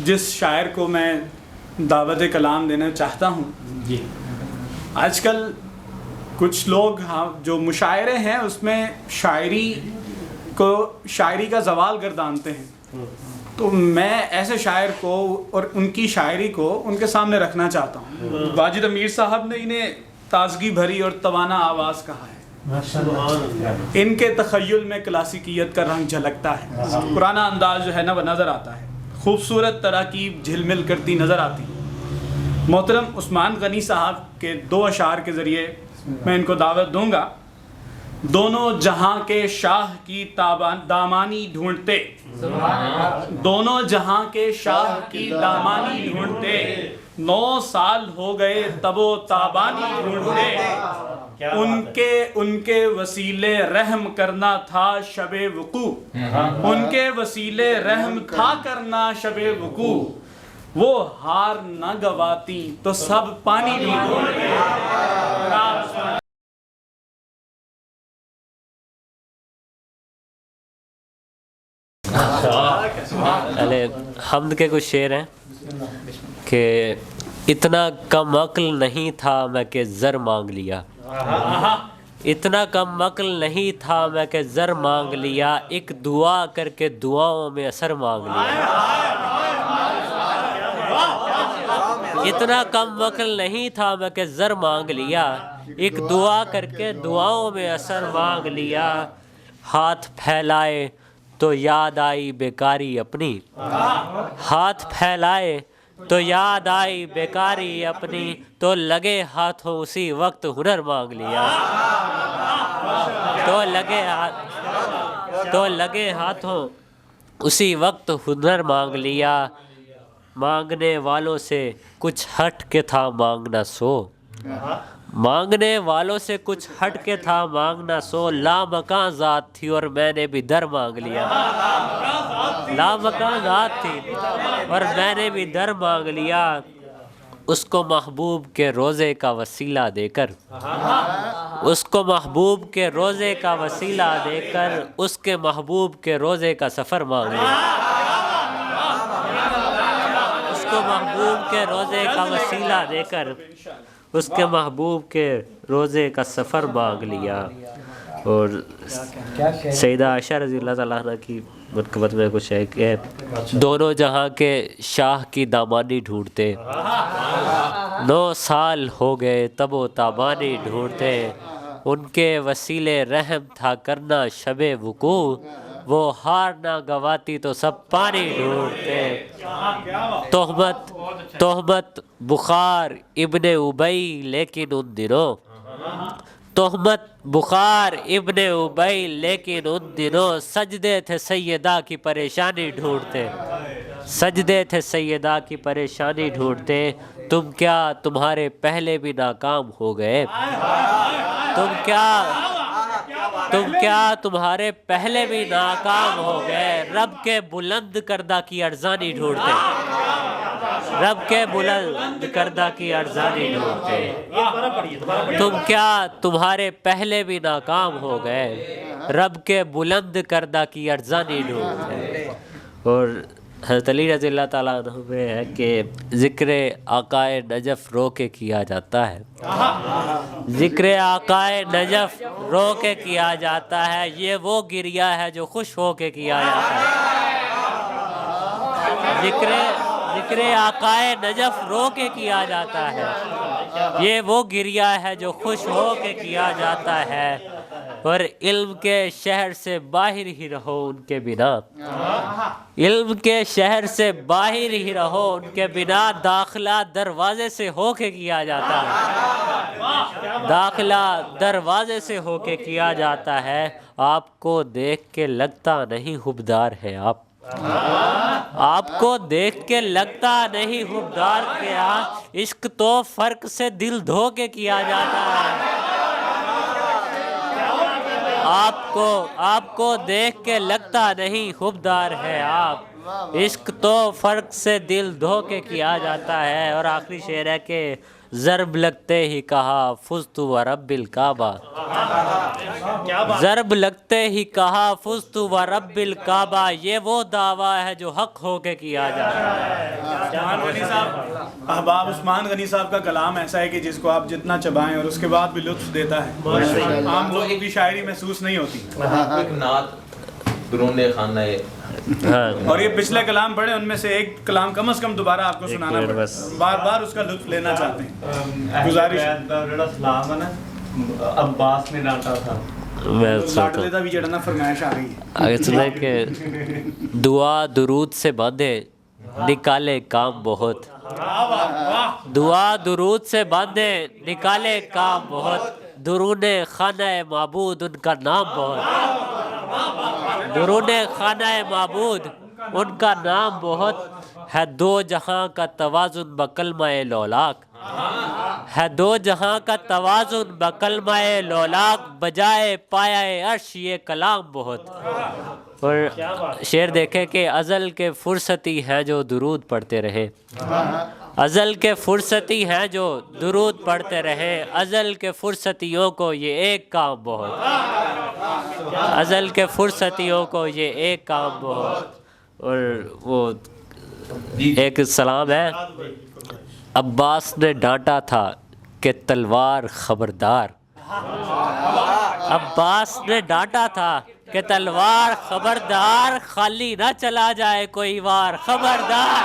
جس شاعر کو میں دعوت کلام دینا چاہتا ہوں جی، آج کل کچھ لوگ جو مشاعرے ہیں اس میں شاعری کا زوال گردانتے ہیں، تو میں ایسے شاعر کو اور ان کی شاعری کو ان کے سامنے رکھنا چاہتا ہوں۔ واجد امیر صاحب نے انہیں تازگی بھری اور توانا آواز کہا ہے، ان کے تخیل میں کلاسیکیت کا رنگ جھلکتا ہے، پرانا انداز جو ہے نا وہ نظر آتا ہے، خوبصورت تراکیب جھلمل کرتی نظر آتی ہے۔ محترم عثمان غنی صاحب کے 2 اشعار کے ذریعے میں ان کو دعوت دوں گا۔ دونوں جہاں کے شاہ کی دامانی ڈھونڈتے، دونوں جہاں کے شاہ کی دامانی ڈھونڈتے، 9 سال ہو گئے تب و تابانی ڈھونڈتے، ان کے وسیلے رحم کرنا تھا شب وقوع، ان کے وسیلے رحم تھا کرنا شب وقوع، وہ ہار نہ گواتی تو سب پانی بھی ڈھونڈتے۔ حمد کے کچھ شعر ہیں کہ اتنا کم عقل نہیں تھا میں کہ زر مانگ لیا، اتنا کم عقل نہیں تھا میں کہ زر مانگ لیا، ایک دعا کر کے دعاؤں میں اثر مانگ لیا، اتنا کم عقل نہیں تھا میں کہ زر مانگ لیا، ایک دعا کر کے دعاؤں میں اثر مانگ لیا، ہاتھ پھیلائے تو یاد آئی بیکاری اپنی، ہاتھ پھیلائے تو یاد آئی بیکاری اپنی، تو لگے ہاتھوں اسی وقت ہنر مانگ لیا، تو لگے ہاتھوں اسی وقت ہنر مانگ لیا، مانگنے والوں سے کچھ ہٹ کے تھا مانگنا سو، مانگنے والوں سے کچھ ہٹ کے تھا مانگنا سو، لامکاں ذات تھی اور میں نے بھی در مانگ لیا، لامکاں ذات تھی اور میں نے بھی در مانگ لیا، اس کو محبوب کے روزے کا وسیلہ دے کر، اس کو محبوب کے روزے کا وسیلہ دے کر، اس کے محبوب کے روزے کا سفر مانگ لیا، اس کو محبوب کے روزے کا وسیلہ دے کر، اس کے محبوب کے روزے کا سفر مانگ لیا۔ اور سیدہ عائشہ رضی اللہ تعالیٰ عنہ کی منقبت میں کچھ ہے کہ دونوں جہاں کے شاہ کی دامانی ڈھونڈتے، 9 سال ہو گئے تب و تابانی ڈھونڈتے، ان کے وسیلے رحم تھا کرنا شب وقوع، وہ ہار نہ گواتی تو سب پانی ڈھونڈتے، تہمت بخار ابن ابی لیکن ان دنوں، تہمت بخار ابن ابی لیکن ان دنوں، سجدے تھے سیدہ کی پریشانی ڈھونڈتے، سجدے تھے سیدہ کی پریشانی ڈھونڈتے، تم کیا تمہارے پہلے بھی ناکام ہو گئے، تم کیا تمہارے پہلے بھی ناکام ہو گئے، رب کے بلند کردہ کی ارزانی ڈھونڈتے، رب کے بلند کردہ کی ارزانی ڈھونڈتے، تم کیا تمہارے پہلے بھی ناکام ہو گئے، رب کے بلند کردہ کی ارزانی ڈھونڈتے۔ اور حضرت علی رضی اللہ تعالیٰ عنہ میں ہے کہ ذکر آقائے نجف رو کے کیا جاتا ہے، ذکر آقائے نجف رو کے کیا جاتا ہے، یہ وہ گریہ ہے جو خوش ہو کے کیا جاتا ہے، ذکر آقائے نجف رو کے کیا جاتا ہے، یہ وہ گریہ ہے جو خوش ہو کے کیا جاتا ہے، اور علم کے شہر سے باہر ہی رہو ان کے بنا، علم کے شہر سے باہر ہی رہو ان کے بنا، داخلہ دروازے سے ہو کے کیا جاتا ہے، داخلہ دروازے سے ہو کے کیا جاتا ہے، آپ کو دیکھ کے لگتا نہیں حبدار ہے آپ، آپ کو دیکھ کے لگتا نہیں حبدار کے آپ، عشق تو فرق سے دل دھو کے کیا جاتا ہے، آپ کو دیکھ کے لگتا نہیں حبدار ہے آپ، عشق تو فرق سے دل دھو کے کیا جاتا ہے. اور آخری شعر ہے کہ ضرب لگتے ہی کہا فزت ورب الکعبہ. ضرب لگتے ہی کہا فزت ورب الکعبہ. یہ وہ دعویٰ ہے جو حق ہو کے کیا جاتا ہے. عثمان غنی صاحب، احباب عثمان غنی صاحب کا کلام ایسا ہے کہ جس کو آپ جتنا چبائیں اور اس کے بعد بھی لطف دیتا ہے. عام لوگوں کی شاعری محسوس نہیں ہوتی. ایک نعت درون خانہ ہے. اور یہ پچھلے کلام پڑھے، ان میں سے ایک کلام کم از کم دوبارہ آپ کو سنانا پڑے. بار بار اس کا لطف لینا چاہتے ہیں. گزارش سلام ہے نا، عباس نے ڈانٹا تھا. لاڈلے دا بھی جڑنا فرمائش آ گئی ہے. اس نے کہ دعا درود سے باندھے نکالے کام بہت. دعا درود سے باندھے نکالے کام بہت. درون خانہ معبود ان کا نام بہت. درون خانہ معبود ان کا نام بہت ہے. دو جہاں کا توازن بکلمہ لولاک ہے. دو جہاں کا توازن بکلمہ لولاک. بجائے پایا عرش یہ کلام بہت. اور شعر دیکھے کہ ازل کے فرصتی ہیں جو درود پڑھتے رہے. ازل کے فرصتی ہیں جو درود پڑھتے رہے. ازل کے فرصتیوں کو یہ ایک کام بہت. ازل کے فرصتیوں کو یہ ایک کام بہت. اور وہ ایک سلام ہے. عباس نے ڈانٹا تھا کہ تلوار خبردار. عباس نے ڈانٹا تھا کہ تلوار خبردار. خالی نہ چلا جائے کوئی وار خبردار.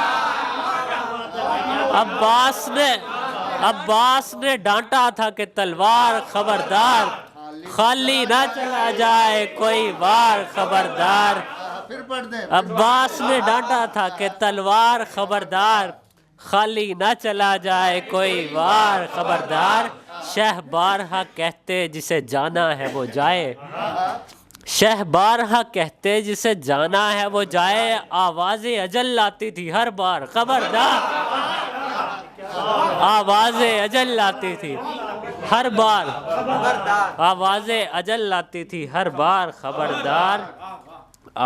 عباس نے ڈانٹا تھا کہ تلوار خبردار. خالی نہ چلا جائے کوئی وار خبردار. عباس نے ڈانٹا تھا کہ تلوار خبردار. خالی نہ چلا جائے کوئی وار خبردار. شہ بارہا کہتے جسے جانا ہے وہ جائے. شہ بارہا کہتے جسے جانا ہے وہ جائے. آواز اجل آتی تھی ہر بار خبردار. آواز اجل آتی تھی ہر بار. آواز اجل آتی تھی ہر بار خبردار.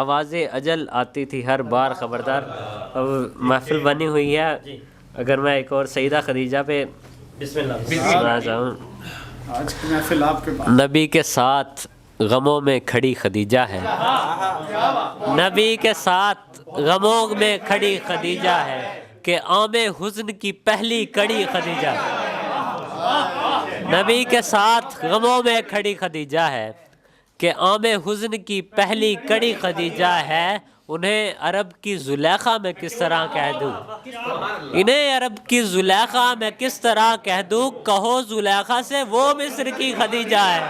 آواز اجل آتی تھی ہر بار خبردار. اب محفل بنی ہوئی ہے. اگر میں ایک اور سیدہ خدیجہ پہ سنا چاہوں. آج کی محفل آپ کے پاس نبی کے ساتھ غموں میں کھڑی خدیجہ ہے. نبی کے ساتھ غموں میں کھڑی خدیجہ ہے کہ عام حزن کی پہلی کڑی خدیجہ. نبی کے ساتھ غموں میں کھڑی خدیجہ ہے کہ عام حزن کی پہلی کڑی خدیجہ ہے. انہیں عرب کی زلیخا میں کس طرح کہہ دوں. انہیں عرب کی زلیخا میں کس طرح کہہ دوں. کہو زلیخا سے وہ مصر کی خدیجہ ہے.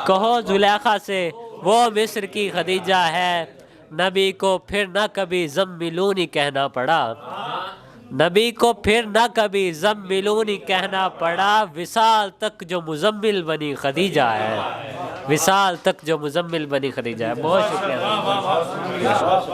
کہو زلیخا سے وہ مصر کی خدیجہ ہے. نبی کو پھر نہ کبھی زملونی کہنا پڑا. نبی کو پھر نہ کبھی زملونی کہنا پڑا. وصال تک جو مزمل بنی خدیجہ ہے. وصال تک جو مزمل بنی خدیجہ ہے. بہت شکریہ.